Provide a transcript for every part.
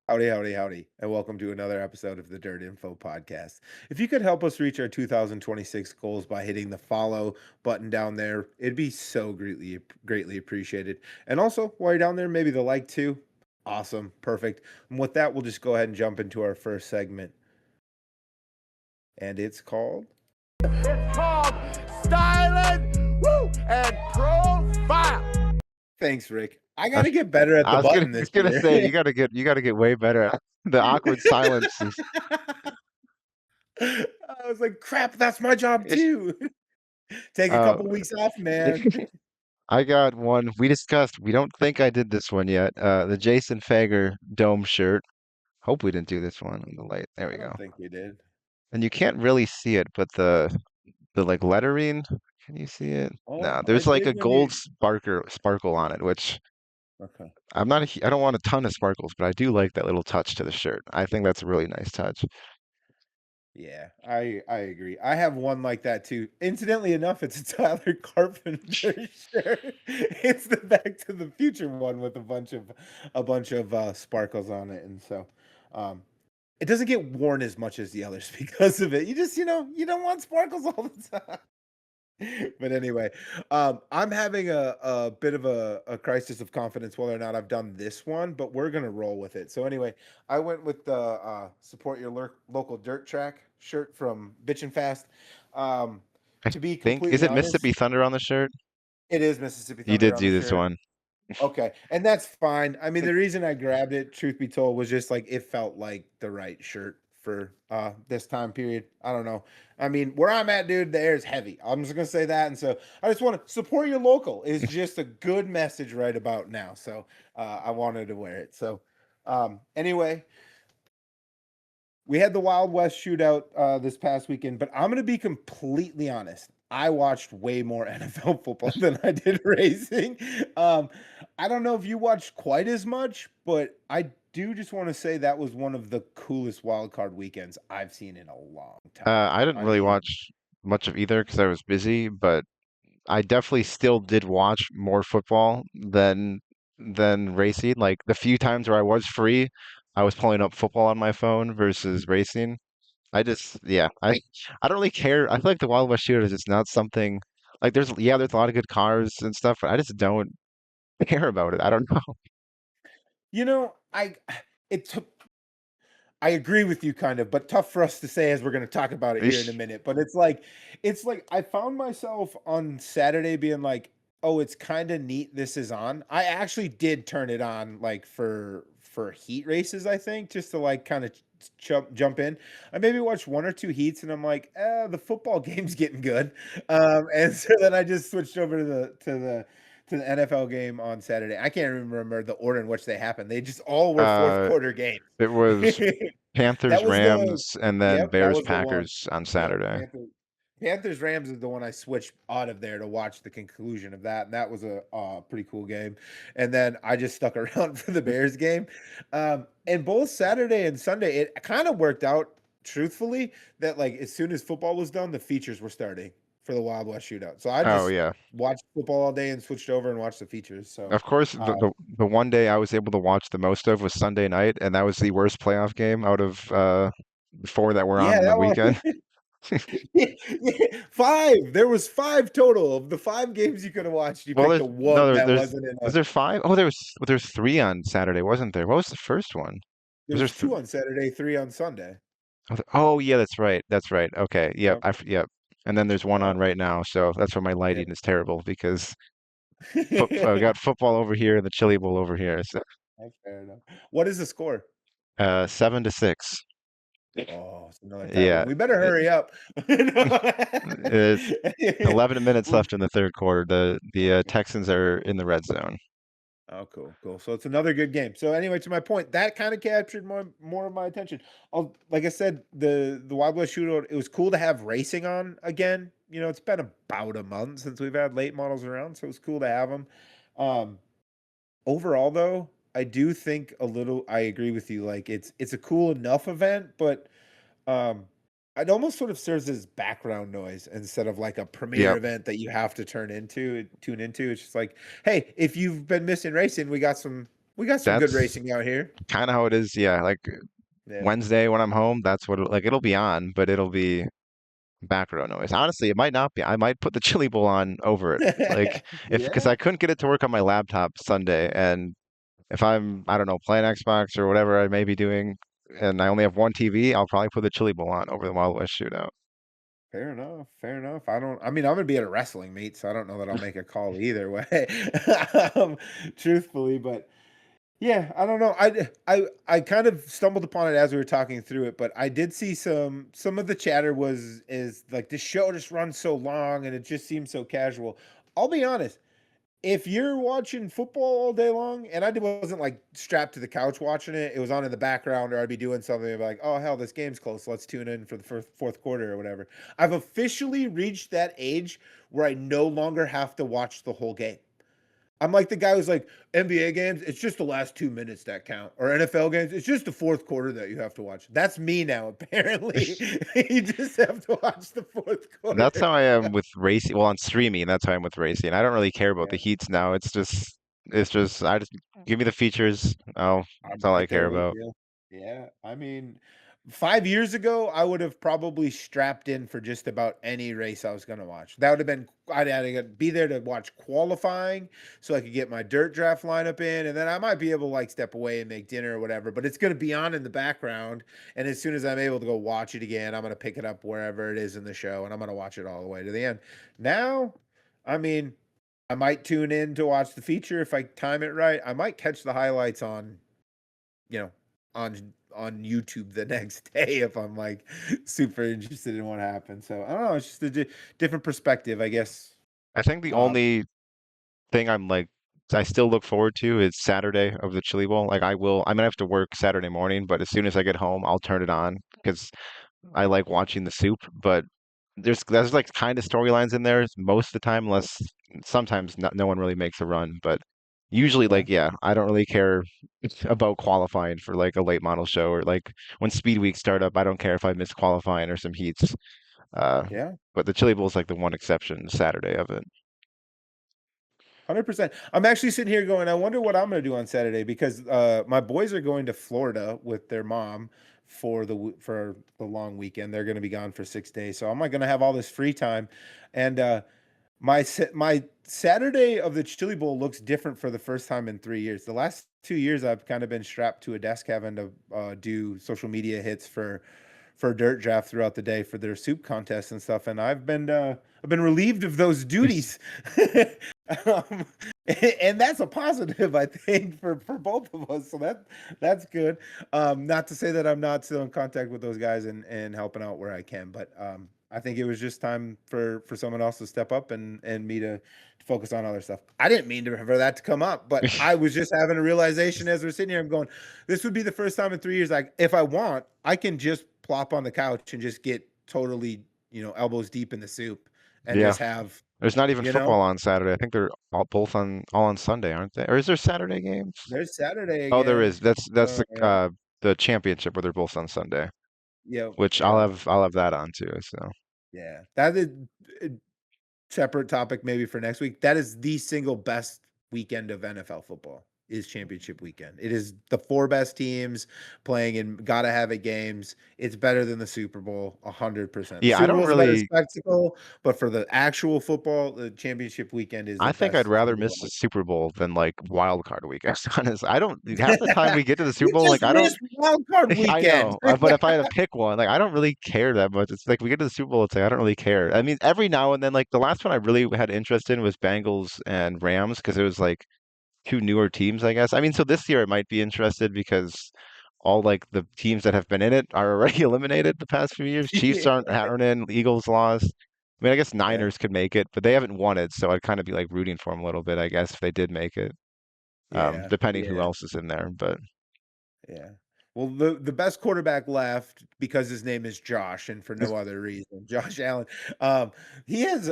Howdy, howdy, howdy, and welcome to another episode of the Dirt Info Podcast. If you could help us reach our 2026 goals by hitting the follow button down there, it'd be so greatly appreciated. And also, while you're down there, maybe the like too. Awesome, perfect. And with that, we'll just go ahead and jump into our first segment, and it's called. It's called Stylin and Profile. Thanks, Rick. I gotta get better at the I button was this gonna year. say you gotta get way better at the awkward silences. I was like, crap, that's my job too. Take a Uh, couple weeks off, man. I got one. We discussed. We don't think I did this one yet. The Jason Fager dome shirt. Hope we didn't do this one on the light. There I we don't go. think we did. And you can't really see it, but the like lettering. Can you see it? Oh, No, I there's like did a when you. gold sparkle on it, which Okay. I'm not. I don't want a ton of sparkles, but I do like that little touch to the shirt. I think that's a really nice touch. Yeah, I agree. I have one like that too. Incidentally enough, it's a Tyler Carpenter shirt. It's the Back to the Future one with a bunch of sparkles on it, and so um, it doesn't get worn as much as the others because of it. You just you don't want sparkles all the time. But anyway, I'm having a bit of a crisis of confidence whether or not I've done this one, but we're gonna roll with it. So anyway, I went with the support your local dirt track shirt from Bitchin' Fast. Um, I to be think is completely it honest, Mississippi Thunder on the shirt? it is Mississippi You Thunder did on do the this shirt. one. Okay, and that's fine. I mean, the reason I grabbed it, truth be told, was just like it felt like the right shirt for this time period. I don't know. I mean, where I'm at, dude, the air is heavy. I'm just gonna say that, and so I just want to support your local. Is just a good message right about now. So I wanted to wear it. So anyway, we had the Wild West Shootout this past weekend, but I'm gonna be completely honest. I watched way more NFL football than I did racing. Um, I don't know if you watched quite as much, but I do just want to say that was one of the coolest wild card weekends I've seen in a long time. I didn't I really mean, watch much of either because I was busy, but I definitely still did watch more football than racing. Like the few times where I was free, I was pulling up football on my phone versus racing. Yeah, I don't really care. I feel like the Wild West Shootout is just not something like there's a lot of good cars and stuff, but I just don't care about it. I don't know. I it took I agree with you kind of, but tough for us to say as we're going to talk about it here in a Ish. minute. But it's like I found myself on Saturday being like, "Oh, it's kind of neat this is on." I actually did turn it on like for heat races, I think, just to like kind of jump in. I maybe watched one or two heats and I'm like, the football game's getting good." And so then I just switched over to the NFL game on Saturday. I can't even remember the order in which they happened. They just all were fourth Uh, quarter games. it was That Panthers, was the Rams, and then Yep, that Bears, was the one. Packers on Yep, Saturday. Panthers Rams is the one I switched out of there to watch the conclusion of that, and that was a pretty cool game. And then I just stuck around for the Bears game. And both Saturday and Sunday, it kind of worked out truthfully that like as soon as football was done, the features were starting for the Wild West Shootout. So I Oh just yeah. watched football all day and switched over and watched the features. So Of course, uh, the one day I was able to watch the most of was Sunday night, and that was the worst playoff game out of the four that were yeah, on the that one. weekend. Yeah, 5. There was 5 total. Of the 5 games you could have watched, you Well, picked there's the no, one that wasn't in was a there five? Oh, there's three on Saturday, wasn't there? What was the first one? Was there there's th 2 on Saturday, 3 on Sunday. oh yeah, that's right. That's right. Okay. Yep. Yep. Yep. And then there's one on So, right now, so that's why my yep. lighting is terrible because got football over here and the Chili Bowl over here. So That's fair enough. What is the score? 7-6. Oh, it's another tight one. Yeah. We better It, hurry up. it's 11 minutes Well, left in the third quarter. The okay. Texans are in the red zone. Oh, cool, cool. So it's another good game. So anyway, to my point, that kind of captured more of my attention. Like I said, the Wild West Shootout. It was cool to have racing on again. It's been about a month since we've had late models around, so it was cool to have them. Um, Overall, though, I do think a little. I agree with you. Like it's a cool enough event, but um, it almost sort of serves as background noise instead of like a premier Yep. event that you have to tune into. It's just like, hey, if you've been missing racing, we got some We got some good That's racing out here. kind of how it is. Yeah, like Yeah. Wednesday when I'm home, that's what like it'll be on, but it'll be background noise. Honestly, it might not be. I might put the Chili Bowl on over it. Like if because Yeah. I couldn't get it to work on my laptop Sunday, and if I'm I don't know playing Xbox or whatever I may be doing, and I only have one TV, I'll probably put the Chili Bowl on over the Wild West Shootout. Fair enough. Fair enough. I mean, I'm gonna be at a wrestling meet, so I don't know that I'll make a call either way. um, truthfully, but yeah, I don't know. I kind of stumbled upon it as we were talking through it, but I did see some of the chatter is like the show just runs so long and it just seems so casual. I'll be honest. If you're watching football all day long, and wasn't like strapped to the couch watching it, it was on in the background, or I'd be doing something and be like, oh hell, this game's close. Let's tune in for the fourth quarter or whatever. I've officially reached that age where I no longer have to watch the whole game. I'm like the guy who's like, NBA games, it's just the last 2 minutes that count. Or NFL games, it's just the fourth quarter that you have to watch. That's me now, apparently. You just have to watch the fourth That's quarter. how I am with racing. Well, on streaming, that's how I'm with racing. I don't really care about the Yeah. heats now. It's just I just give me the features. Oh, I'm that's all I right care there with about. you. Yeah, I mean, 5 years ago, I would have probably strapped in for just about any race I was gonna watch. That would have been I'd had to be there to watch qualifying so I could get my dirt draft lineup in, and then I might be able to like step away and make dinner or whatever, but it's gonna be on in the background, and as soon as I'm able to go watch it again, I'm gonna pick it up wherever it is in the show, and I'm gonna watch it all the way to the end. Now, I mean, I might tune in to watch the feature if I time it right. I might catch the highlights on you know, on YouTube the next day if I'm like super interested in what happened. So I don't know, it's just a different perspective, I guess. I think the Um, only thing I still look forward to is Saturday of the Chili Bowl. Like I'm gonna have to work Saturday morning, but as soon as I get home, I'll turn it on because I like watching the soup. But there's like kind of storylines in there most of the time, unless sometimes no one really makes a run. But usually, yeah, like yeah, I don't really care about qualifying for like a late model show or like when Speed Week start up. I don't care if I miss qualifying or some heats. Uh, yeah. but the Chili Bowl is like the one exception, Saturday of it. 100%. I'm actually sitting here going, I wonder what I'm going to do on Saturday because my boys are going to Florida with their mom for the long weekend. They're going to be gone for 6 days, so I'm like going to have all this free time, and my Saturday of the Chili Bowl looks different for the first time in 3 years. The last 2 years, I've kind of been strapped to a desk having to do social media hits for dirt draft throughout the day for their soup contest and stuff, and I've been relieved of those duties. um, and that's a positive, I think, for both of us. So that's good. Not to say that I'm not still in contact with those guys and helping out where I can, but I think it was just time for someone else to step up and me to focus on other stuff. I didn't mean for that to come up, but I was just having a realization as we're sitting here. I'm going, this would be the first time in 3 years. Like, if I want, I can just plop on the couch and just get totally, elbows deep in the soup and Yeah. just have, There's not even you know, football on Saturday. I think they're all on Sunday, aren't they? Or is there Saturday games? there's Saturday Oh, there again. is. That's Yeah, the championship where they're both on Sunday, yeah, which yeah, I'll have that on too. So yeah. That is a separate topic maybe for next week. That is the single best weekend of NFL football is championship weekend. It is the four best teams playing in gotta have it games. It's better than the Super Bowl, 100%. The yeah, I Super don't Bowl is a better really. spectacle, but for the actual football, the championship weekend is the I think I'd best rather single miss the one. Super Bowl than like wild card weekend. Honest, I don't half the time we get to the Super You Bowl, just like I don't. missed wild card I weekend. know, but if I had to pick one, like I don't really care that much. It's like we get to the Super Bowl, it's like I don't really care. I mean, every now and then, like the last one I really had interest in was Bengals and Rams because it was like two newer teams, I guess. I mean, so this year I might be interested because all like the teams that have been in it are already eliminated the past few years. Chiefs aren't in, Eagles lost. I mean, I guess Yeah, Niners could make it, but they haven't won it, so I'd kind of be like rooting for them a little bit, I guess, if they did make it. yeah, Depending who yeah. else is in there, but Yeah. Well, the best quarterback left because his name is Josh and for no other reason. Josh Allen. Um, he has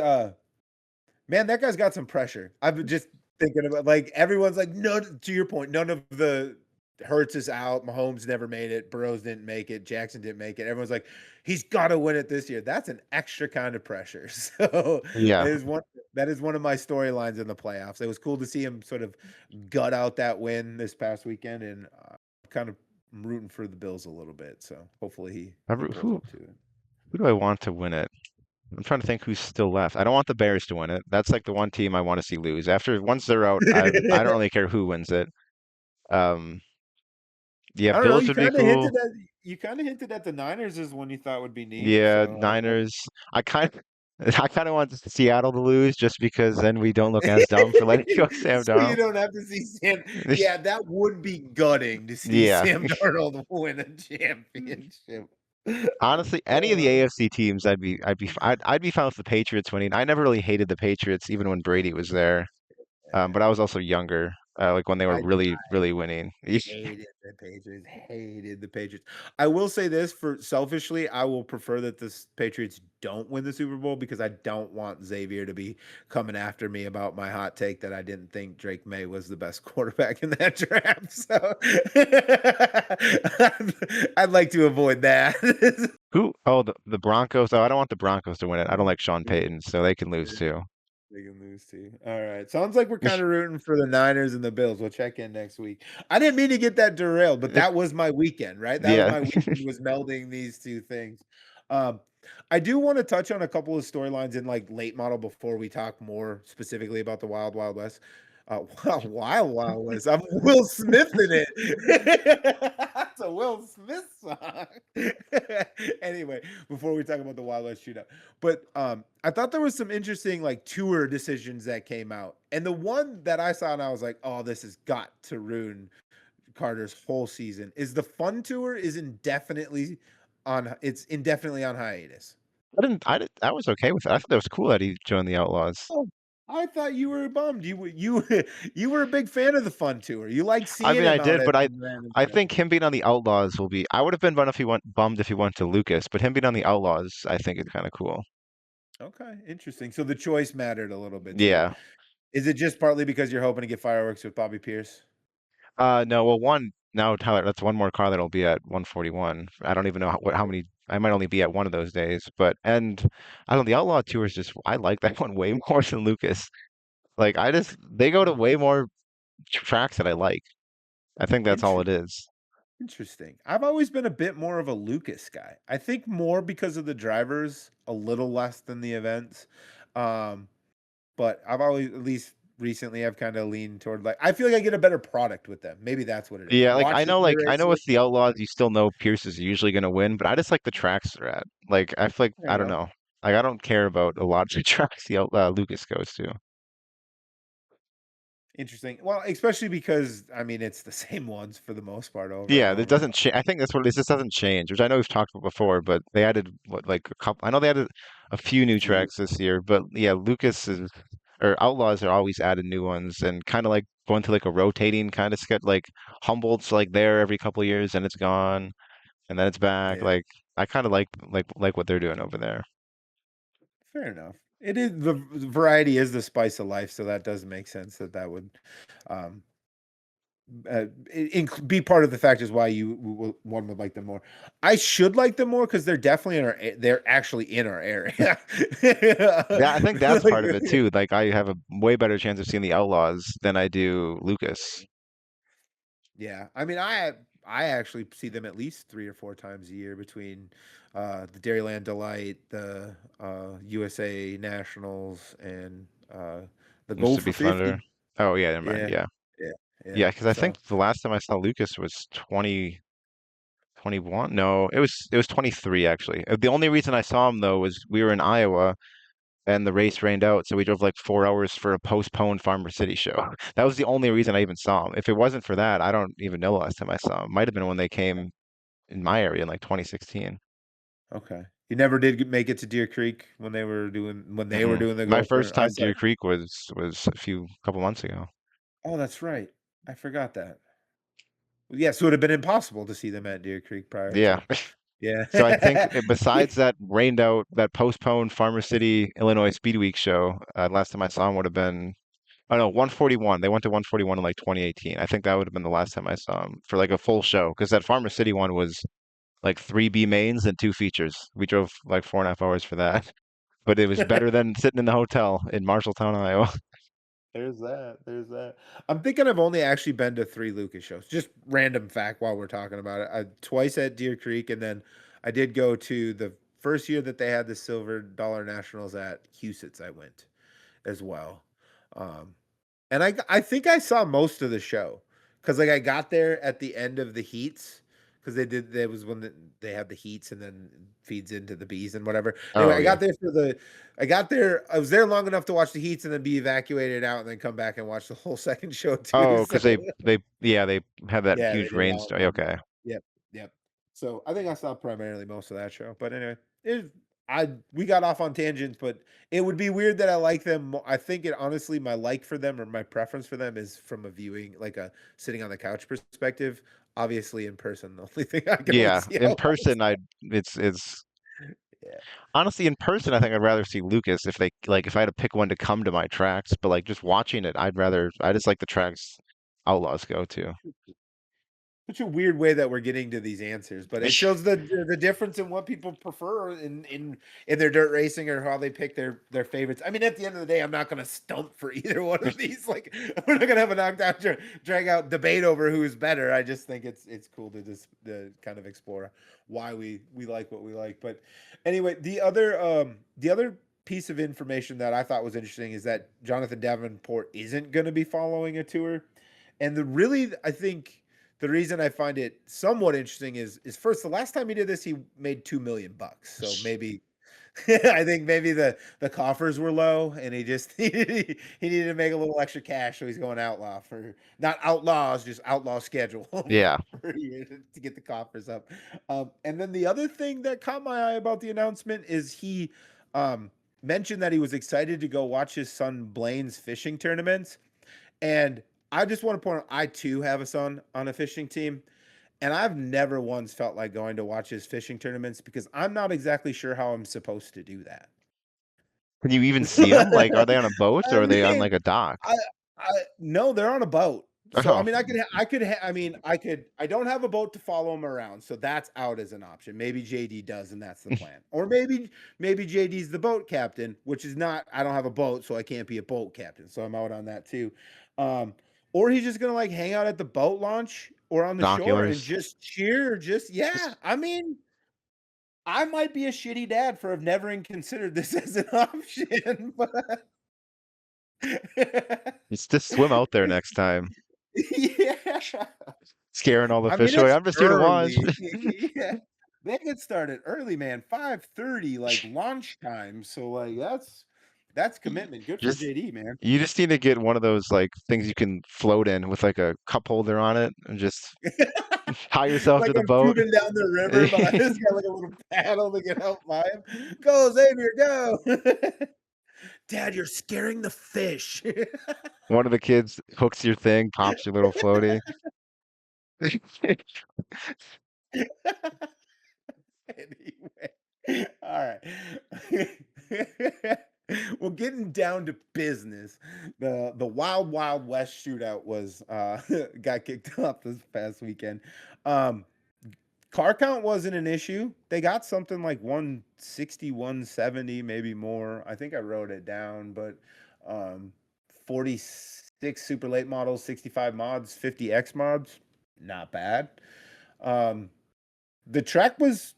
man, that guy's got some pressure. I've been just thinking about like everyone's like, no, to your point, none of the Hurts is out. Mahomes never made it. Burrows didn't make it. Jackson didn't make it. Everyone's like, he's got to win it this year. That's an extra kind of pressure. So Yeah, that is one of my storylines in the playoffs. It was cool to see him sort of gut out that win this past weekend, and kind of rooting for the Bills a little bit. So hopefully he pulls who up to it. who do I want to win it? I'm trying to think who's still left. I don't want the Bears to win it. That's like the one team I want to see lose. After once they're out, I don't really care who wins it. Um, yeah, I don't know. Bills would be cool. You kind of hinted at the Niners is one you thought would be neat. Yeah, So Niners. I kind of I kind of want Seattle to lose just because then we don't look as dumb for letting go Sam so you Darnold. don't have to see Sam. Yeah, that would be gutting to see Yeah, Sam Darnold win a championship. honestly, any of the Uh, AFC teams, I'd be fine with the Patriots winning. I never really hated the Patriots, even when Brady was there. But I was also younger, like when they were I really winning. hated the Patriots. Hated the Patriots. I will say this for selfishly, I will prefer that the Patriots don't win the Super Bowl because I don't want Xavier to be coming after me about my hot take that I didn't think Drake May was the best quarterback in that draft. So I'd like to avoid that. Who? Oh, the Broncos. Oh, I don't want the Broncos to win it. I don't like Sean Payton, so they can lose too. They can lose too. All right. Sounds like we're kind of rooting for the Niners and the Bills. We'll check in next week. I didn't mean to get that derailed, but that was my weekend, right? That was Yeah. my weekend was melding these two things. Um, I do want to touch on a couple of storylines in like late model before we talk more specifically about the Wild Wild West. Wild Wild West. I'm Will Smith in it. That's a Will Smith song. Anyway, before we talk about the Wild West Shootout. But I thought there was some interesting like tour decisions that came out. And the one that I saw and I was like, "Oh, this has got to ruin Carter's whole season." Is the Fun Tour is indefinitely on hiatus. I was okay with it. I thought that was cool that he joined the Outlaws. Oh, I thought you were bummed. You were a big fan of the Fun Tour. You like I seeing mean, I him out did, at but some random I stuff. think him being on the Outlaws will be. I would have been bummed if he went to Lucas, but him being on the Outlaws, I think is kind of cool. Okay, interesting. So the choice mattered a little bit to you. Yeah. Is it just partly because you're hoping to get fireworks with Bobby Pierce? No. Well, one now, Tyler. That's one more car that'll be at 141. I don't even know how many. I might only be at one of those days, but and I don't know. The Outlaw Tour is just. I like that one way more than Lucas. Like they go to way more tracks that I like. I think that's all it is. Interesting. I've always been a bit more of a Lucas guy. I think more because of the drivers, a little less than the events. Um, but I've always, at least recently, I've kind of leaned toward like I feel like I get a better product with them. Maybe that's what it is. Yeah, Watching the I know with races, the Outlaws you still know Pierce is usually gonna win, but I just like the tracks they're at. Like I feel like fair I don't enough. know. Like I don't care about a lot of the tracks Lucas goes to. Interesting. Well, especially because I mean it's the same ones for the most part over and Yeah, it over. doesn't change. I think that's what it is. This doesn't change, which I know we've talked about before, but they added what like a couple. I know they added a few A new few. tracks this year, but yeah, Lucas is or Outlaws are always added new ones and kind of like going to like a rotating kind of sketch. Like Humboldt's like there every couple of years and it's gone and then it's back. Yeah, Like I kind of like what they're doing over there. fair enough. It is the variety is the spice of life, so that does make sense that that would um be part of the fact is why one would like them more. I should like them more because they're definitely in they're actually in our area. Yeah, I think that's Like, part of it too. Like I have a way better chance of seeing the Outlaws than I do Lucas. yeah, I mean, I actually see them at least 3 or 4 times a year between the Dairyland Delight, the USA Nationals, and the Go Mississippi for Thunder. 50. Oh yeah, never mind. Yeah, Yeah. yeah, yeah. Yeah, because I So think the last time I saw Lucas was 2021. No, it was 23 actually. The only reason I saw him though was we were in Iowa and the race rained out, so we drove like 4 hours for a postponed Farmer City show. That was the only reason I even saw him. If it wasn't for that, I don't even know the last time I saw him. Might have been when they came in my area in like 2016. okay. You never did make it to Deer Creek when they were doing the My Gopher. first I time saw. Deer Creek was a few couple months ago. Oh, that's right. I forgot that. Yes, it would have been impossible to see them at Deer Creek prior Yeah. to. Yeah. So I think besides that rained out, that postponed Farmer City, Illinois Speed Week show, last time I saw him would have been Oh no, 141. They went to 141 in like 2018. I think that would have been the last time I saw them for like a full show because that Farmer City one was like three B mains and two features. We drove like 4.5 hours for that, but it was better than sitting in the hotel in Marshalltown, Iowa. There's that. There's that. I'm thinking I've only actually been to 3 Lucas shows. Just random fact while we're talking about it. Twice at Deer Creek, and then I did go to the first year that they had the Silver Dollar Nationals at Huset's. I went as well. Um, and I think I saw most of the show because like I got there at the end of the heats because they did that was when they have the heats and then feeds into the bees and whatever. Anyway, Oh I yeah. got there for the I got there. I was there long enough to watch the heats and then be evacuated out and then come back and watch the whole second show too. Oh, So because they yeah they had that yeah, they huge did it all rainstorm. in one. Okay. Yep, yep. So I think I saw primarily most of that show. But anyway, we got off on tangents, but it would be weird that I like them. I think it honestly, my like for them or my preference for them is from a viewing, like a sitting on the couch perspective. Obviously, in person, the only thing I can only Yeah, see in how. person, it's Yeah. honestly in person. I think I'd rather see Lucas if they like if I had to pick one to come to my tracks. But like just watching it, I just like the tracks Outlaws go to. Such a weird way that we're getting to these answers, but it shows the difference in what people prefer in their dirt racing or how they pick their favorites. I mean, at the end of the day, I'm not going to stump for either one of these. Like, we're not going to have a knockdown drag out debate over who's better. I just think it's cool to just to kind of explore why we like what we like. But anyway, the other piece of information that I thought was interesting is that Jonathan Davenport isn't going to be following a tour, and I think the reason I find it somewhat interesting is first the last time he did this he made $2 million, so maybe I think maybe the coffers were low and he just he needed to make a little extra cash, so he's going outlaw for not outlaws, just outlaw schedule Yeah. for a year to get the coffers up. And then the other thing that caught my eye about the announcement is he um, mentioned that he was excited to go watch his son Blaine's fishing tournaments, and I just want to point out, I too have a son on a fishing team, and I've never once felt like going to watch his fishing tournaments because I'm not exactly sure how I'm supposed to do that. Can you even see them? Like, are they on a boat I or are they on mean, like a dock? I no, they're on a boat. So I Oh, mean, I don't have a boat to follow him around, so that's out as an option. Maybe JD does, and that's the plan. Or maybe JD's the boat captain, which is not. I don't have a boat, so I can't be a boat captain. So I'm out on that too. Um, or he's just gonna like hang out at the boat launch or on the shore and binoculars. just cheer. Just yeah. I mean, I might be a shitty dad for have never even considered this as an option, but Just swim out there next time, yeah. scaring all the I mean, fish away. it's I'm just here to watch. early. Yeah. They get started early, man. 5:30, like launch time. So like that's commitment. Good for Just JD, man. you just need to get one of those like things you can float in with like a cup holder on it and just tie yourself Like to the I'm boat. tubing down the river, but I just got like a little paddle to get out by him. Go, Xavier, go. Dad, you're scaring the fish. One of the kids hooks your thing, pops your little floaty. Anyway, all right. Well, getting down to business, the Wild West Shootout was got kicked off this past weekend. Um, Car count wasn't an issue. They got something like 160, 170, maybe more. I think I wrote it down, but 46 super late models, 65 mods, 50 X mods, not bad. Um, the track was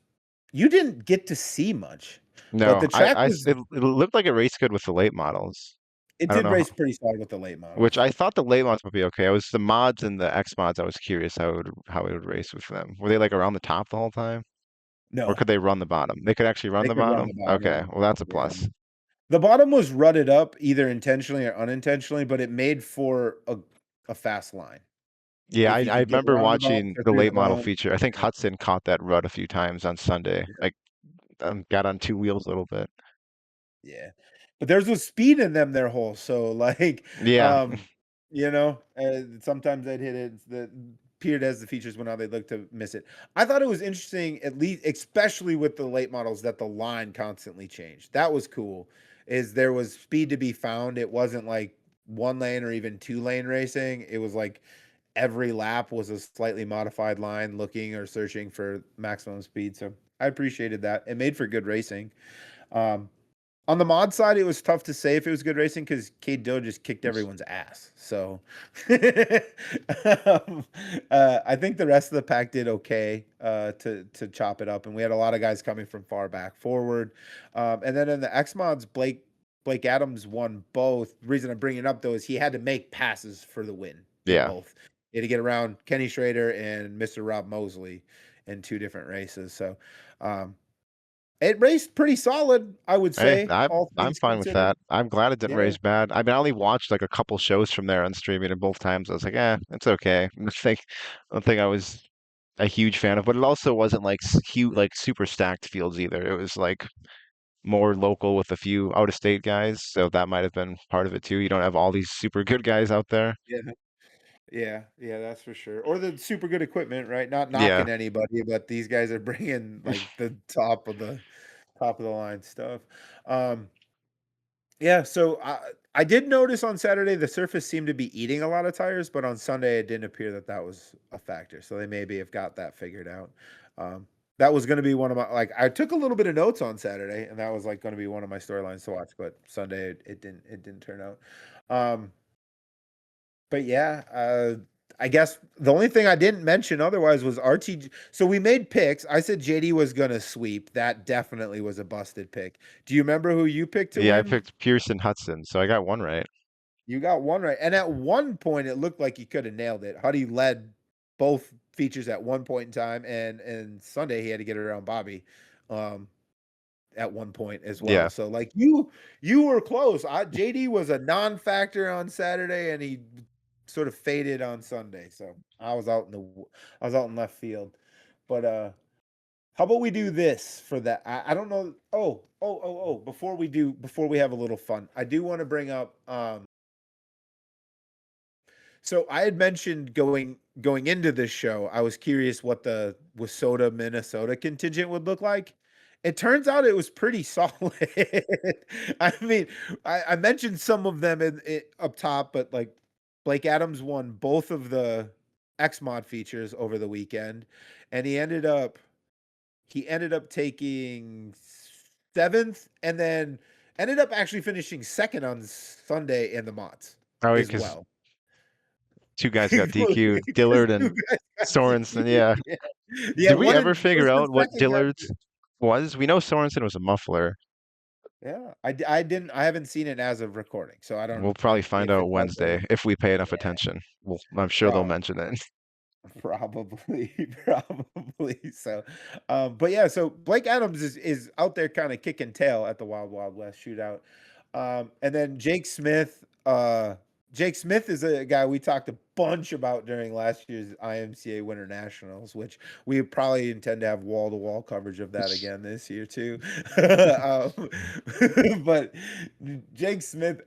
you didn't get to see much, but No, the track was it looked like it raced good with the late models. it I don't did know, race pretty solid with the late which models. I thought the late mods would be okay. I was the mods and the X mods. I was curious how it would race with them. Were they like around the top the whole time, or No, could they run the bottom? They could actually run they the could run bottom. the Okay, bottom. well that's a They could run plus. the bottom was rutted up either intentionally or unintentionally, but it made for a fast line Yeah, if you I could get remember around the bumps watching or the through the late model bumps. feature. I think Yeah, Hudson caught that rut a few times on Sunday. yeah, Like got on two wheels a little bit. yeah. But there's a speed in them, their holes. So like, Yeah, um, sometimes they'd hit it. The appeared as the features went out, they'd look to miss it. I thought it was interesting, at least, especially with the late models, that the line constantly changed. That was cool. Is there was speed to be found. It wasn't like one lane or even two lane racing. It was like every lap was a slightly modified line looking or searching for maximum speed. So I appreciated that. It made for good racing. Um, on the mod side, it was tough to say if it was good racing because Cade Dill just kicked everyone's ass. So um, I think the rest of the pack did okay to chop it up, and we had a lot of guys coming from far back forward. And then in the X mods, Blake Adams won both. The reason I'm bringing it up though is he had to make passes for the win in Yeah. both. He had to get around Kenny Schrader and Mr. Rob Mosley in two different races. So um, it raced pretty solid, I would Hey, say, all I'm things fine with considered. that. I'm glad it didn't Yeah, race bad. I mean, I only watched like a couple shows from there on streaming, and both times I was like, it's okay. I don't think I was a huge fan of, but it also wasn't like huge, like super stacked fields either. It was like more local with a few out of state guys, so that might have been part of it too. You don't have all these super good guys out there. yeah, yeah, that's for sure. Or the super good equipment, right? Not Yeah, knocking anybody, but these guys are bringing like the top of the line stuff. Um, yeah, so I did notice on Saturday the surface seemed to be eating a lot of tires, but on Sunday it didn't appear that that was a factor. So they maybe have got that figured out. Um, that was going to be one of my like I took a little bit of notes on Saturday, and that was like going to be one of my storylines to watch. But Sunday it didn't turn out. But yeah, I guess the only thing I didn't mention otherwise was RTG. So we made picks. I said JD was gonna sweep. That definitely was a busted pick. Do you remember who you picked to yeah. I win? picked Pearson Hudson, so I got one right. You got one right. And at one point, it looked like you could have nailed it. Huddy led both features at one point in time, and Sunday he had to get it around Bobby um, at one point as well. Yeah, So like you were close. JD was a non-factor on Saturday, and he sort of faded on Sunday. So I was out in left field. But how about we do this for that? I don't know. Oh. Before we have a little fun, I do want to bring up so I had mentioned going into this show, I was curious what the Wissota, Minnesota contingent would look like. It turns out it was pretty solid. I mean, I mentioned some of them up top, but like Blake Adams won both of the X mod features over the weekend, and he ended up taking seventh, and then ended up actually finishing second on Sunday in the mods oh, as because well. two guys got DQ'd, Because Dillard and 2 guys got Sorensen. DQ'd, Yeah. yeah. Yeah, Did we one ever and figure was the out what second guy Dillard's was? We know Sorensen was a muffler. yeah, I haven't seen it as of recording, so I don't We'll probably find if it out does or Wednesday if we pay enough yeah, attention. I'm sure they'll prob mention it. probably, probably, so, but yeah, so Blake Adams is out there kinda kicking tail at the Wild Wild West Shootout, and then Jake Smith is a guy we talked a bunch about during last year's IMCA Winter Nationals, which we probably intend to have wall-to-wall coverage of that again this year too. Um, but Jake Smith,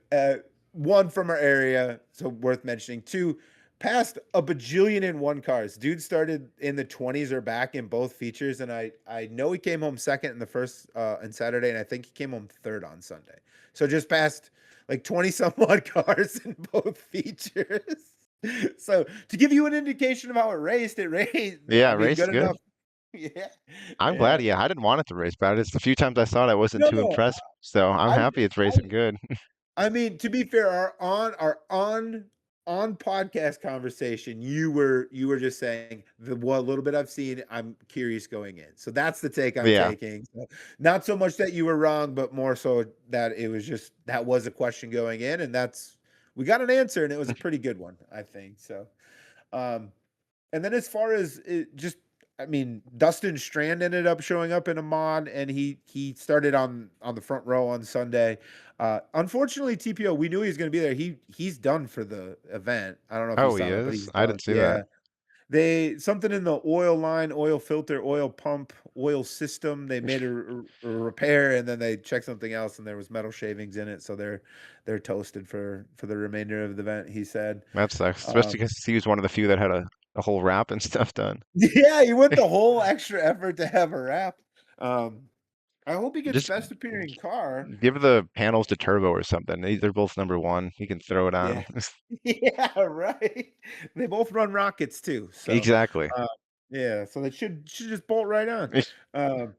one from our area, so worth mentioning. Two, passed a bajillion and one cars. Dude started in the 20s or back in both features, and I know he came home second in the first and Saturday, and I think he came home third on Sunday. So just passed like 20 some odd cars in both features. So to give you an indication of how it raced, Yeah, I mean, raced good good. enough. Yeah. I'm glad. Yeah. Yeah, I didn't want it to race bad. It's the few times I saw it, I wasn't too No, impressed. So I'm I happy it's I racing good. I mean, to be fair, our on podcast conversation, you were just saying the what little bit I've seen, I'm curious going in. So that's the take I'm Yeah. taking. So not so much that you were wrong, but more so that it was just that was a question going in, and that's we got an answer, and it was a pretty good one, I think. So um and then as far as just, I mean, Dustin Strand ended up showing up in a mod, and he started on the front row on Sunday. Unfortunately, TPO, we knew he was going to be there. He's done for the event. I don't know if you Oh, he saw that, but is? he's I done. didn't see that. Yeah, they something in the oil line, oil filter, oil pump, oil system. They made a repair, and then they checked something else, and there was metal shavings in it, so they're toasted for the remainder of the event. He said. That sucks, especially Um, because he was one of the few that had a whole wrap and stuff done. Yeah, he went the whole extra effort to have a wrap. Um, I hope he gets Just best appearing car. give the panels to Turbo or something. They're both number one. He can throw it Yeah. on. Yeah, right. They both run rockets too. So, Exactly. uh, yeah, so they should just bolt right on. Um,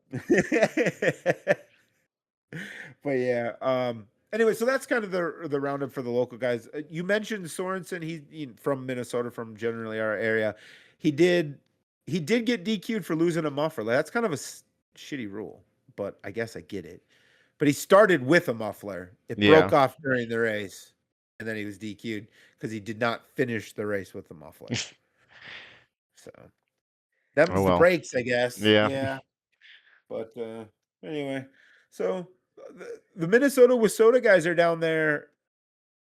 but yeah, anyway, so that's kind of the roundup for the local guys. You mentioned Sorensen, he from Minnesota, from generally our area. He did he did get DQ'd for losing a muffler. That's kind of a shitty rule, but I guess I get it. But he started with a muffler. It Yeah. broke off during the race, and then he was DQ'd because he did not finish the race with the muffler. So Oh them's the well. breaks, I guess. Yeah. Yeah. But anyway, so the Minnesota Wasota guys are down there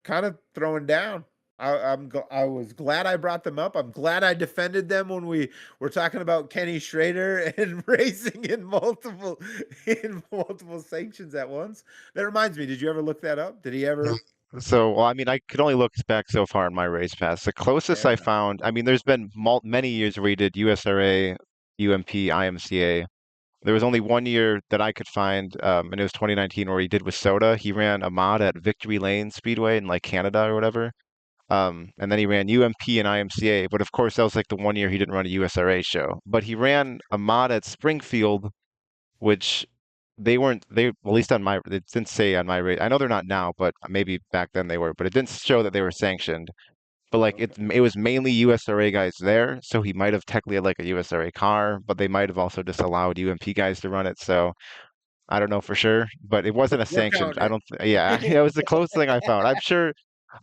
kind of throwing down. I was glad I brought them up. I'm glad I defended them when we were talking about Kenny Schrader and racing in multiple sanctions at once. That reminds me, did you ever look that up? Did he ever? So, well, I mean, I could only look back so far in my race pass. The closest Fair I enough. found, I mean, there's been many years where he did USRA, UMP, IMCA. There was only one year that I could find, and it was 2019, where he did with Soda. He ran a mod at Victory Lane Speedway in like Canada or whatever. And then he ran UMP and IMCA. But of course, that was like the one year he didn't run a USRA show. But he ran a mod at Springfield, which they weren't, they, at least on my, it didn't say on my rate. I know they're not now, but maybe back then they were, but it didn't show that they were sanctioned. But like Okay. it was mainly USRA guys there, so he might have technically had like a USRA car, but they might have also just allowed UMP guys to run it. So I don't know for sure, but it wasn't a We're sanctioned. counting I it. don't. Yeah, it was the closest thing I found.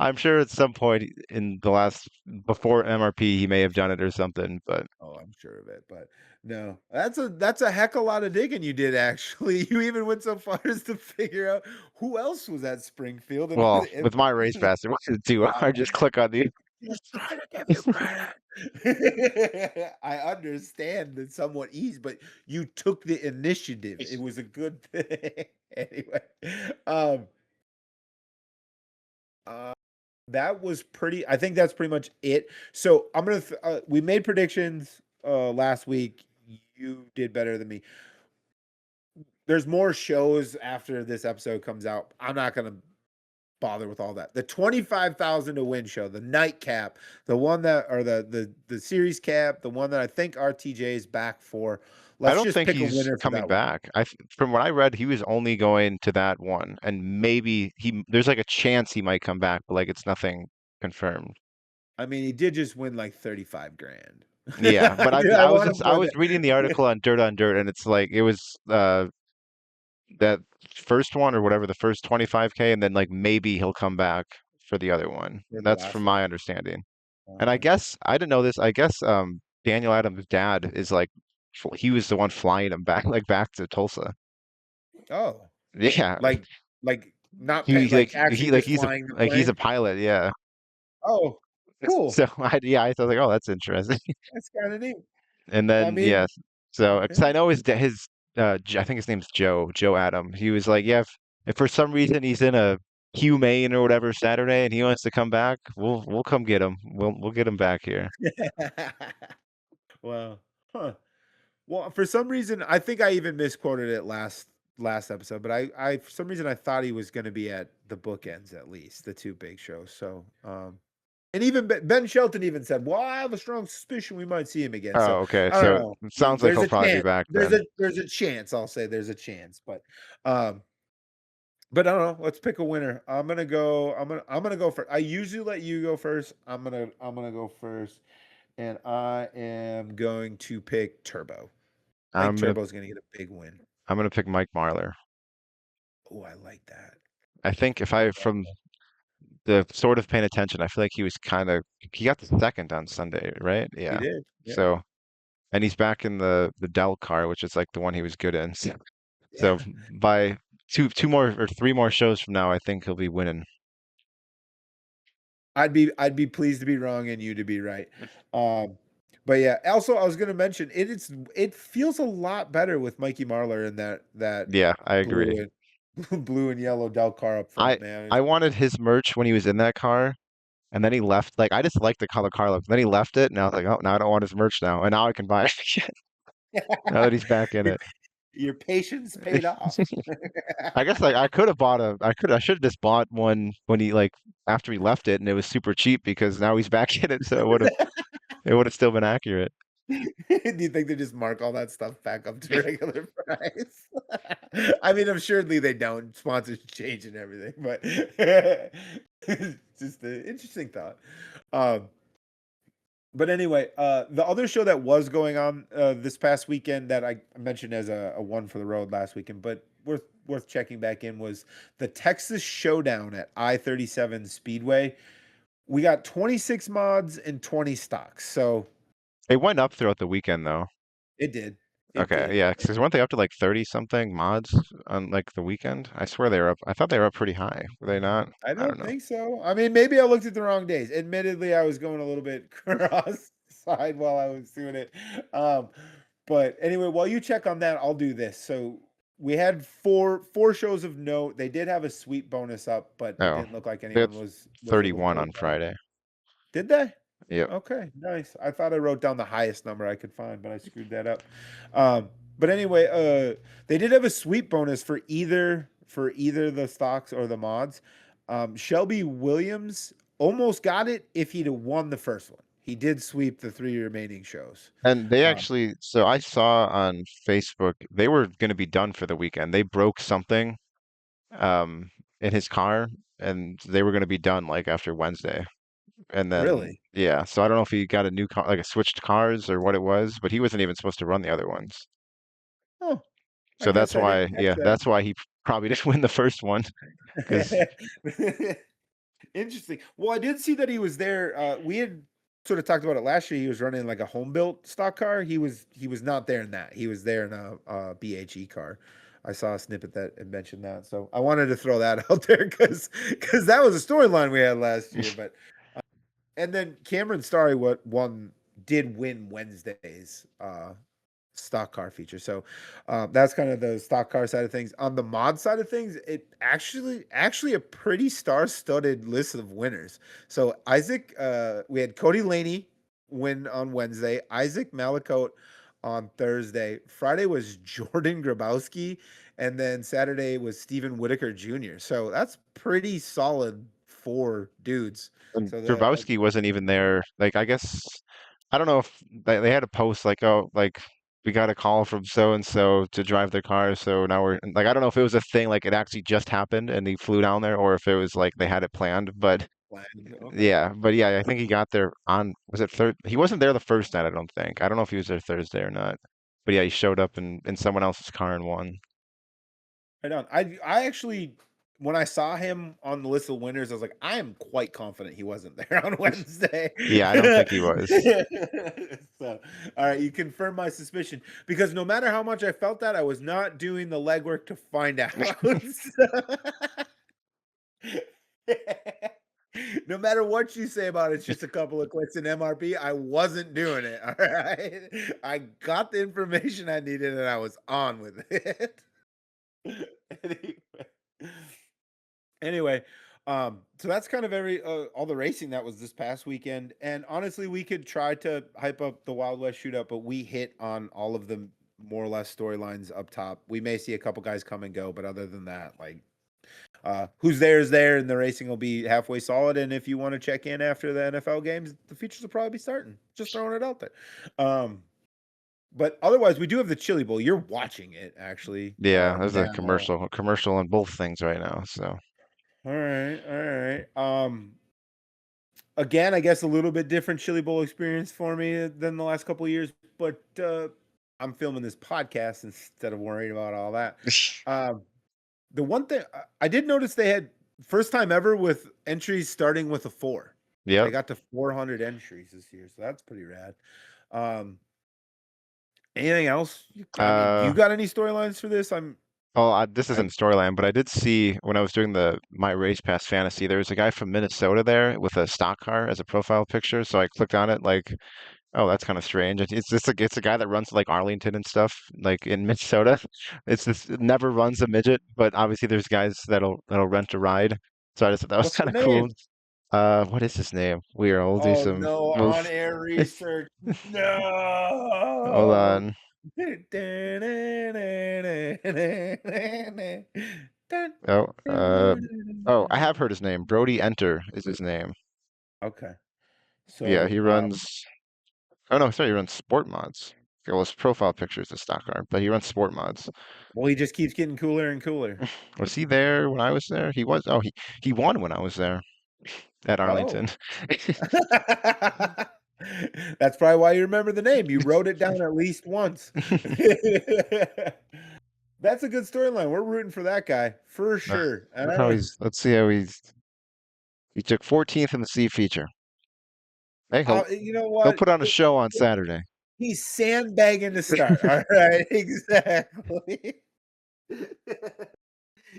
I'm sure at some point in the last before MRP he may have done it or something. But Oh, I'm sure of it, but no, that's a heck of a lot of digging you did actually. You even went so far as to figure out who else was at Springfield and well, if with my race pass, it wasn't too hard. Just click on the. just trying to give you credit. I understand the somewhat ease, but you took the initiative. It was a good thing. Anyway, um, uh, that was pretty. I think that's pretty much it. So I'm gonna. We made predictions last week. You did better than me. There's more shows after this episode comes out. I'm not gonna bother with all that. The 25,000 to win show, the nightcap, the one that or the series cap, the one that I think RTJ is back for. I Let's don't just think pick a he's winner for coming that one. back. From what I read, he was only going to that one, and maybe there's like a chance he might come back, but like it's nothing confirmed. I mean, he did just win like 35 grand. Yeah, but I want him I more was reading the than article on Dirt, and it's like it was that first one or whatever, the first 25K, and then like maybe he'll come back for the other one. for the That's from last one. my understanding. And I Okay. guess I didn't know this. I guess Daniel Adams' dad is like he was the one flying him back like back to Tulsa. Oh, Yeah, like not pay, like actually just flying the he's a plane. pilot. Yeah. Oh, cool. So I thought like, oh, that's interesting. That's kind of neat. And I then mean, yes, so because yeah. I know I think his name's Joe Adam. He was like, yeah, if for some reason he's in a humane or whatever Saturday and he wants to come back, we'll come get him. We'll get him back here. Wow. Huh. Well, for some reason, I think I even misquoted it last episode, but I for some reason I thought he was going to be at the bookends at least the two big shows. So, and even Ben Shelton even said, "Well, I have a strong suspicion we might see him again." So Oh, okay. I don't So know. it sounds like There's he'll a probably be chance. back then. There's a chance. I'll say there's a chance, um, but I don't know. Let's pick a winner. I'm gonna go first. I usually let you go first. I'm gonna go first, and I am going to pick Turbo. I think I'm gonna Turbo's gonna get a big win. I'm gonna pick Mike Marlar. Oh, I like that. I think if I I like from that. the sort of paying attention, I feel like he got the second on Sunday, right? He Yeah. did. Yeah. So and he's back in the Dell car, which is like the one he was good in. So Yeah. by two more or three more shows from now, I think he'll be winning. I'd be pleased to be wrong and you to be right. Um, but yeah, also I was gonna mention it feels a lot better with Mikey Marlar in that Yeah, I agree. blue blue and yellow Del car up front, man. I wanted his merch when he was in that car, and then he left. Like I just liked the color car look. Then he left it, and I was like, oh, now I don't want his merch now, and now I can buy it again now that he's back in it. Your patience paid off. I guess like I should have just bought one when he like after he left it and it was super cheap because now he's back in it, so it would have still been accurate. Do you think they just mark all that stuff back up to regular price? I mean, I'm surely they don't. Sponsors change and everything, but it's just an interesting thought. Um, but anyway, the other show that was going on this past weekend that I mentioned as a one for the road last weekend, but worth checking back in was the Texas Showdown at I-37 Speedway. We got 26 mods and 20 stocks, so It went up throughout the weekend though. it did. It Okay, did. yeah, because weren't they up to like 30 something mods on like the weekend? I swear they were up. I thought they were up pretty high. Were they not? I I don't don't know. think so. I mean, maybe I looked at the wrong days. Admittedly, I was going a little bit cross-side while I was doing it. Um, but anyway, while you check on that, I'll do this. So we had four shows of note. They did have a sweet bonus up, but it Oh, didn't look like they had anyone was able to 31 put it on down. Friday. Did they? Yep. Okay, nice. I thought I wrote down the highest number I could find, but I screwed that up. But anyway, they did have a sweep bonus for either the stocks or the mods. Shelby Williams almost got it if he'd have won the first one. He did sweep the three remaining shows. And they Um, actually, so I saw on Facebook they were going to be done for the weekend. They broke something um in his car and they were going to be done like after Wednesday. And then really? yeah, so I don't know if he got a new car, like a switched cars or what it was, but he wasn't even supposed to run the other ones. Oh, I So guess that's I didn't why, catch yeah, that's why he probably didn't win the first one because that. Interesting. Well, I did see that he was there. We had sort of talked about it last year. He was running like a home built stock car. He was not there in that. He was there in a BHE car. I saw a snippet that had mentioned that, so I wanted to throw that out there because that was a storyline we had last year. But and then Cameron Starry what one did win Wednesday's stock car feature. So that's kind of the stock car side of things. On the mod side of things, it actually a pretty star-studded list of winners. So Isaac, we had Cody Laney win on Wednesday, Isaac Malakote on Thursday. Friday was Jordan Grabowski, and then Saturday was Stephen Whitaker Jr. So that's pretty solid four dudes. and So the Grabowski wasn't even there. Like I guess I don't know if they had a post like, oh, like we got a call from so and so to drive their car, so now we're like I don't know if it was a thing like it actually just happened and he flew down there or if it was like they had it planned, but okay. yeah, I think he got there on was it third? He wasn't there the first night, I don't think. I don't know if he was there Thursday or not. But yeah, he showed up in someone else's car and won. Right on. I actually when I saw him on the list of winners, I was like, I am quite confident he wasn't there on Wednesday. Yeah, I don't think he was. So, all right, you confirm my suspicion because no matter how much I felt that, I was not doing the legwork to find out. No matter what you say about it, it's just a couple of clicks in MRP. I wasn't doing it. All right. I got the information I needed and I was on with it. Anyway, anyway, so that's kind of all the racing that was this past weekend. And honestly, we could try to hype up the Wild West Shootout, but we hit on all of the more or less storylines up top. We may see a couple guys come and go, but other than that, like who's there is there, and the racing will be halfway solid. And if you want to check in after the NFL games, the features will probably be starting. Just throwing it out there. But otherwise, we do have the Chili Bowl. You're watching it actually Yeah, there's a now. commercial on both things right now. So All right, all right. Again, I guess a little bit different Chili Bowl experience for me than the last couple of years, but I'm filming this podcast instead of worrying about all that. Um, the one thing I did notice they had first time ever with entries starting with a 4. They yep. got to 400 entries this year, so that's pretty rad. Um, anything else? I mean, do you Uh got any storylines for this? this I isn't storyline, but I did see when I was doing the My Race Pass Fantasy, there was a guy from Minnesota there with a stock car as a profile picture. So I clicked on it like, oh, that's kind of strange. It's just like it's a guy that runs like Arlington and stuff, like in Minnesota. It's just it never runs a midget, but obviously there's guys that'll rent a ride. So I just thought that was what's the kind of cool. name? What is his name? We'll do Oh some. no, We'll on air research. hold No. on. Oh, oh, I have heard his name. Brody Enter is his name. Okay. Yeah, So, he runs. Oh no, sorry, he runs sport mods. Okay, well, his profile picture is a stock car, but he runs sport mods. well, he just keeps getting cooler and cooler. Was he there when I was there? He was. Oh, he won when I was there at Oh. Arlington. That's probably why you remember the name. You wrote it down at least once. That's a good storyline. We're rooting for that guy for sure. Look how he's. Let's see how he took 14th in the C feature. Hey, You know he'll what? put on a show on Saturday. He's sandbagging to start. All right, exactly.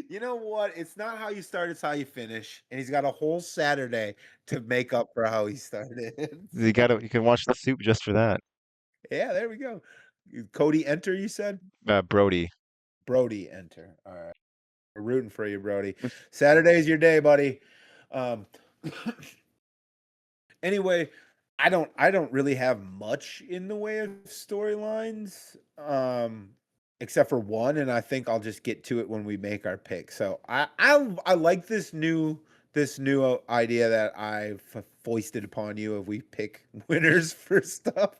You know what? It's not how you start, it's how you finish. And he's got a whole Saturday to make up for how he started. You can watch the soup just for that. Yeah, there we go. Cody Enter, you said? Brody. Brody Enter. All right. We're rooting for you, Brody. Saturday's your day, buddy. Um, anyway, I don't really have much in the way of storylines, except for one, and I think I'll just get to it when we make our pick. So I like this new idea that I've foisted upon you if we pick winners for stuff.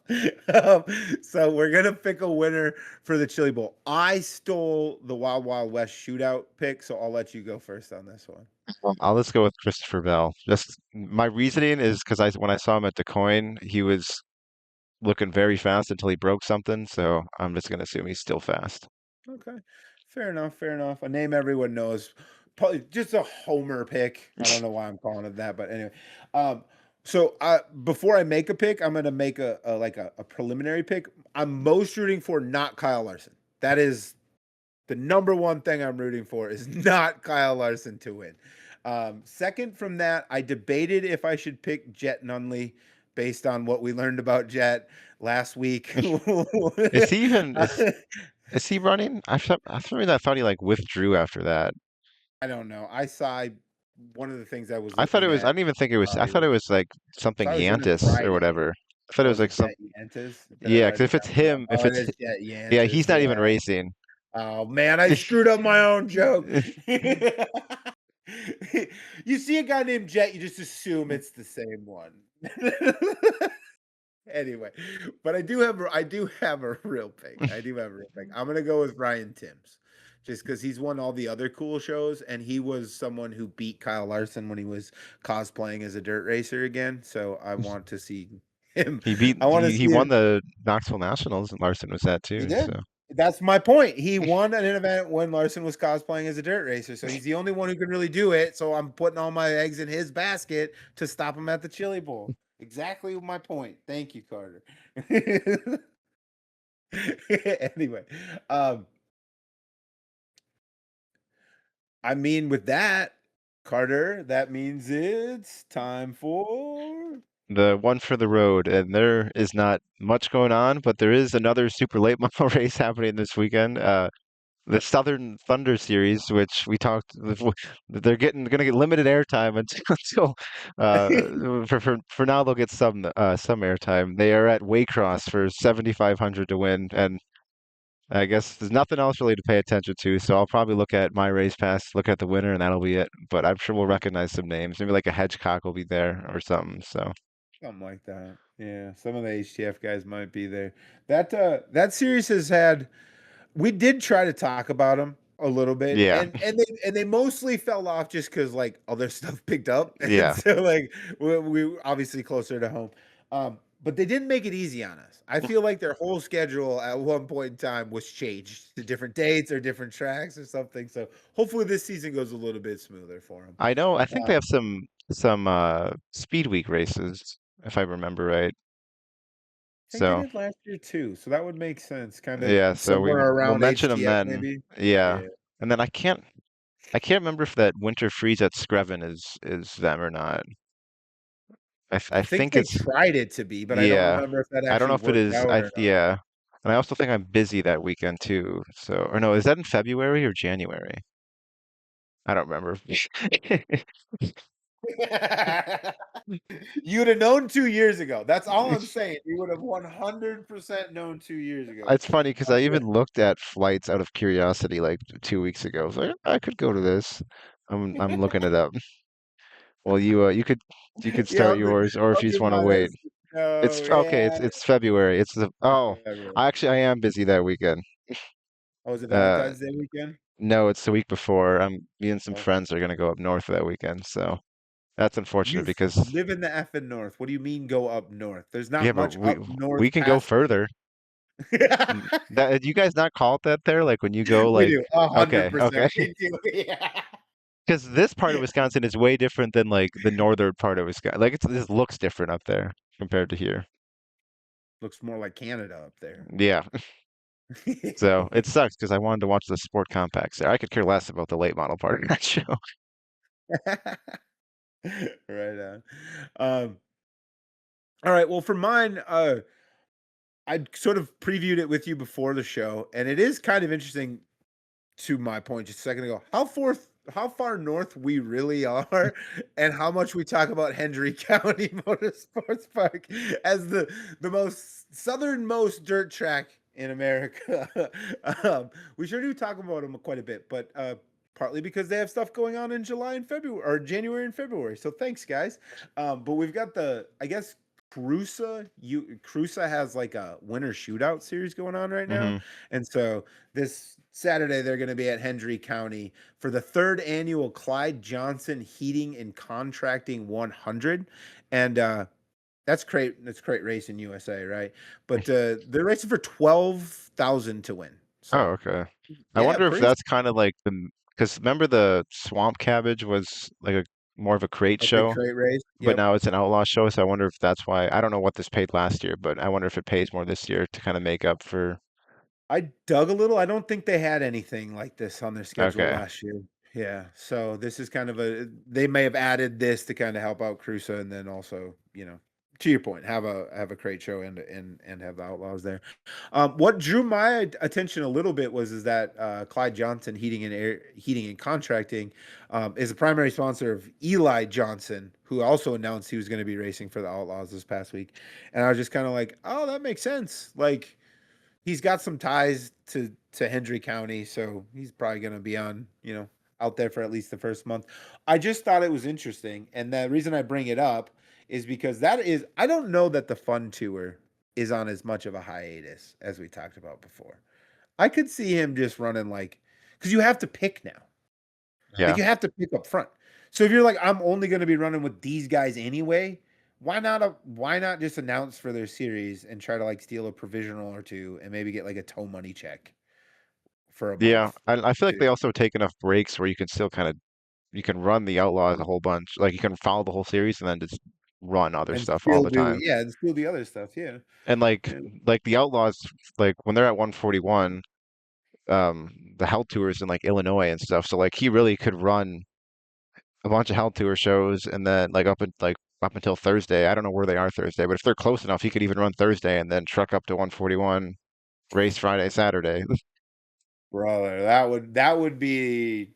Um, so we're gonna pick a winner for the Chili Bowl. I stole the Wild Wild West Shootout pick, so I'll let you go first on this one. I'll just go with Christopher Bell. Just my reasoning is because when I saw him at the coin, he was looking very fast until he broke something. So I'm just gonna assume he's still fast. Okay. Fair enough. Fair enough. A name everyone knows. Probably just a homer pick. I don't know why I'm calling it that, but anyway. Um, so before I make a pick, I'm gonna make a preliminary pick. I'm most rooting for not Kyle Larson. That is the number one thing I'm rooting for is not Kyle Larson to win. Second from that, I debated if I should pick Jet Nunley based on what we learned about Jet last week. Is he even is he running? For some reason I thought he like withdrew after that. I don't know. I saw one of the things I was I thought it looking was. I at. didn't even think it was. I He thought was, it was like so something I was in him Yantis or Friday. whatever. I thought it Oh, was is like it some. Jet Yantis? Did I Yeah, write because it if it's down wrong? him, if Oh, it it's is Jet yeah, Yantis. he's not even Yeah. racing. Oh man, I screwed up my own joke. You see a guy named Jet, you just assume it's the same one. Anyway, but I do have a real pick. I do have a real pick. I'm gonna go with Ryan Timms, just because he's won all the other cool shows, and he was someone who beat Kyle Larson when he was cosplaying as a dirt racer again. So I want to see him. I want to He see won him. the Knoxville Nationals and Larson was that He too. did. So That's my point. He won an event when Larson was cosplaying as a dirt racer, so he's the only one who can really do it. So I'm putting all my eggs in his basket to stop him at the Chili Bowl. Exactly my point. Thank you, Carter. Anyway, um, I mean, with that, Carter, that means it's time for. the one for the road, and there is not much going on, but there is another super late model race happening this weekend. The Southern Thunder Series, which we talked, they're gonna get limited airtime until for now they'll get some airtime. They are at Waycross for 7,500 to win, and I guess there's nothing else really to pay attention to. So I'll probably look at my race pass, look at the winner, and that'll be it. But I'm sure we'll recognize some names. Maybe like a Hedgecock will be there or something. So Something like that. Yeah, some of the HTF guys might be there. That series has had. We did try to talk about them a little bit, yeah, and they mostly fell off just because like other stuff picked up, and yeah. so like we obviously closer to home. But they didn't make it easy on us. I feel like their whole schedule at one point in time was changed to different dates or different tracks or something. So hopefully this season goes a little bit smoother for them. I know. I think Uh, they have some Speed Week races, if I remember right. I think they So did last year too, so that would make sense. Kind of yeah, so somewhere we'll around mention them HTF, then. maybe. Yeah, Yeah. and then I can't remember if that Winter Freeze at Screven is them or not. I I think think they it's tried it to be, but I don't yeah. remember if that I don't actually know if it worked is. out or not. Yeah, and I also think I'm busy that weekend too. So or no, is that in February or January? I don't remember. You'd have known 2 years ago. That's all I'm saying. You would have 100% known 2 years ago. It's funny because I even looked at flights out of curiosity like 2 weeks ago. I was like, I could go to this. I'm looking it up. Well, you could Yeah, start yours, or if I'll you just do want to mine wait. as no, It's okay. yeah, It's February. whatever. I am busy that weekend. Oh, was it Uh, Valentine's Day weekend? no, it's the week before. Me and some Oh. friends are gonna go up north that weekend, so that's unfortunate You because live in the effing north. What do you mean go up north? There's not yeah, but much up north we can go past further. That you guys not call it that there? Like when you go We like do, okay, okay. 100%. We do, yeah. Because this part of Wisconsin is way different than like the northern part of Wisconsin. Like this looks different up there compared to here. Looks more like Canada up there. Yeah. So it sucks because I wanted to watch the sport compacts there. I could care less about the late model part of that show. Right on. Um, all right, well, for mine, I sort of previewed it with you before the show, and it is kind of interesting to my point just a second ago, how far north we really are and how much we talk about Hendry County Motorsports Park as the most southernmost dirt track in America. We sure do talk about them quite a bit, but partly because they have stuff going on in July and February or January and February. So thanks, guys. But we've got I guess Crusa has like a winter shootout series going on right now. Hmm. And so this Saturday, they're going to be at Hendry County for the third annual Clyde Johnson Heating and Contracting 100. And that's great. That's great racing USA, right? But they're racing for 12,000 to win. Oh, So okay. I yeah, wonder if pretty that's kind of like because remember the Swamp Cabbage was like a more of a crate a big show, crate race. but Yep. now it's an outlaw show. So I wonder if that's why. I don't know what this paid last year, but I wonder if it pays more this year to kind of make up for. I dug a little. I don't think they had anything like this on their schedule Okay. last year. Yeah. So this is kind of they may have added this to kind of help out Crusoe and then also, to your point, have a crate show and have the Outlaws there. What drew my attention a little bit is that Clyde Johnson Heating and Contracting is a primary sponsor of Eli Johnson, who also announced he was going to be racing for the Outlaws this past week. And I was just kind of like, oh, that makes sense. Like he's got some ties to Hendry County, so he's probably going to be on, out there for at least the first month. I just thought it was interesting, and the reason I bring it up is because I don't know that the Fun Tour is on as much of a hiatus as we talked about before. I could see him just running because you have to pick now. Like Yeah. you have to pick up front. So if you're like, I'm only going to be running with these guys anyway, why not just announce for their series and try to like steal a provisional or two and maybe get like a tow money check for a Yeah. month I feel like too, they also take enough breaks where you can still you can run the Outlaws a whole bunch. Like you can follow the whole series and then just run other and stuff all still the time. the other stuff. Yeah. And Yeah. like the Outlaws, like when they're at 141, the Hell Tours in like Illinois and stuff. So like he really could run a bunch of Hell Tour shows and then up until Thursday. I don't know where they are Thursday, but if they're close enough, he could even run Thursday and then truck up to 141, race Friday, Saturday. Brother, that would be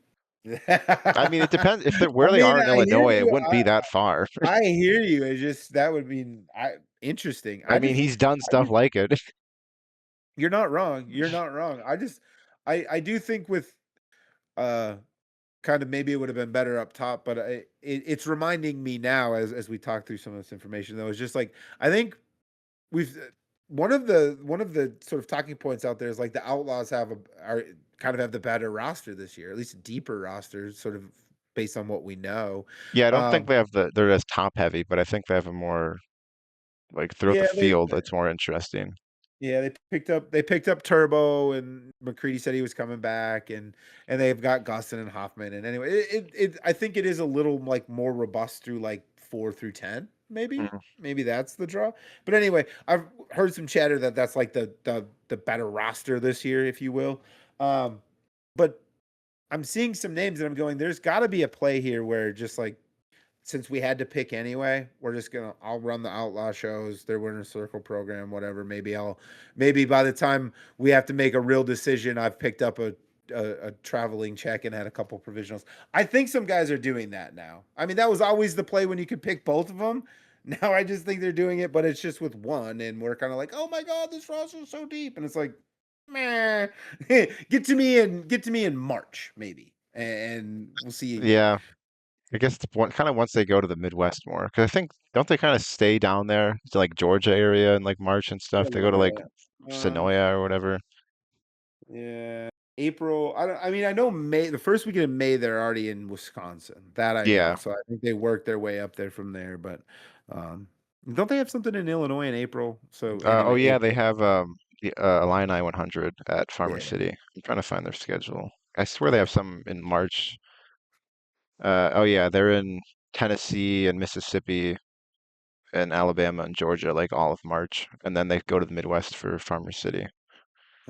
I mean, it depends if they're I where they mean, are in I hear Illinois, it you. wouldn't be that far. I hear you. It's just that would be interesting. I mean, he's done I stuff just like it. You're not wrong. You're not wrong. I do think with uh kind of maybe it would have been better up top, but it's reminding me now as we talk through some of this information though, it's just like I think we've one of the sort of talking points out there is like the Outlaws are kind of have the better roster this year, at least a deeper roster, sort of based on what we know. Yeah, I don't think Um, they're as top heavy, but I think they have a more like throughout the yeah, field, it's more interesting. yeah, they picked up Turbo, and McCready said he was coming back, and they've got Gustin and Hoffman, and anyway, I think it is a little like more robust through like 4 through 10, maybe Mhm. maybe that's the draw. But anyway, I've heard some chatter that that's like the better roster this year, if you will. But I'm seeing some names, and I'm going, there's got to be a play here where just like since we had to pick anyway, I'll run the outlaw shows, their winner circle program, whatever. Maybe by the time we have to make a real decision, I've picked up a a traveling check and had a couple provisionals. I think some guys are doing that now. I mean, that was always the play when you could pick both of them. Now I just think they're doing it, but it's just with one, and we're kind of like, oh my god, this roster is so deep, and it's like, meh. Get to me in March maybe, and we'll see. Yeah, I guess it's kind of once they go to the Midwest more, because I think don't they kind of stay down there to like Georgia area and like March and stuff? They go to like Um, Sonoya or whatever. yeah, April. I don't. I mean, I know May. The first weekend of May, they're already in Wisconsin. That I know. Yeah. So I think they work their way up there from there. But um, don't they have something in Illinois in April? So Oh anyway, yeah, they April. have the Illini 100 at Farmer Yeah. City. I'm trying to find their schedule. I swear they Okay. have some in March. Oh yeah, they're in Tennessee and Mississippi and Alabama and Georgia like all of March, and then they go to the Midwest for Farmer City.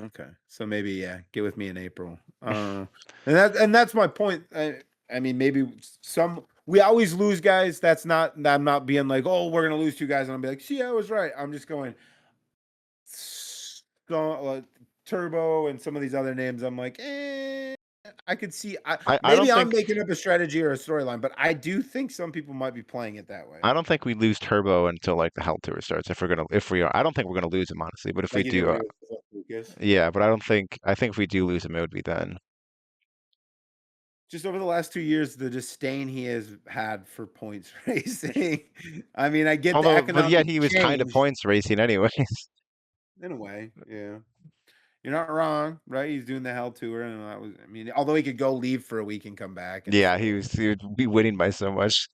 Okay. So maybe get with me in April. And that's my point. I mean, maybe some we always lose guys. That's not. I'm not being like, oh, we're gonna lose two guys, and I'll be like, see, I was right. I'm just going. Turbo and some of these other names, I'm like, I could see. I Maybe don't I'm think making up a strategy or a storyline, but I do think some people might be playing it that way. I don't think we lose Turbo until like the Hell Tour starts. If we are, I don't think we're gonna lose him honestly. But if we Like either do, way with Lucas. yeah. But I think if we do lose him, it would be then. Just over the last 2 years, the disdain he has had for points racing. I mean, I get the Although, but yet economics he was kind of changed points racing anyways. in a way. Yeah. You're not wrong, right? He's doing the Hell Tour, and that was. I mean, although he could go leave for a week and come back and Yeah, still. he would be winning by so much.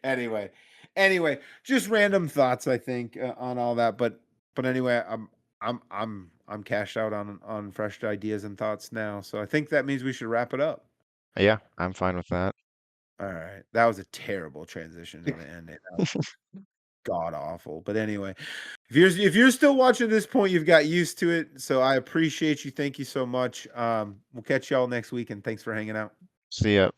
anyway, just random thoughts, I think, on all that. But anyway, I'm cashed out on fresh ideas and thoughts now. So I think that means we should wrap it up. Yeah, I'm fine with that. All right, that was a terrible transition to the end. That was god awful. But anyway, if you're still watching this point, you've got used to it. So I appreciate you. Thank you so much. We'll catch y'all next week, and thanks for hanging out. See ya.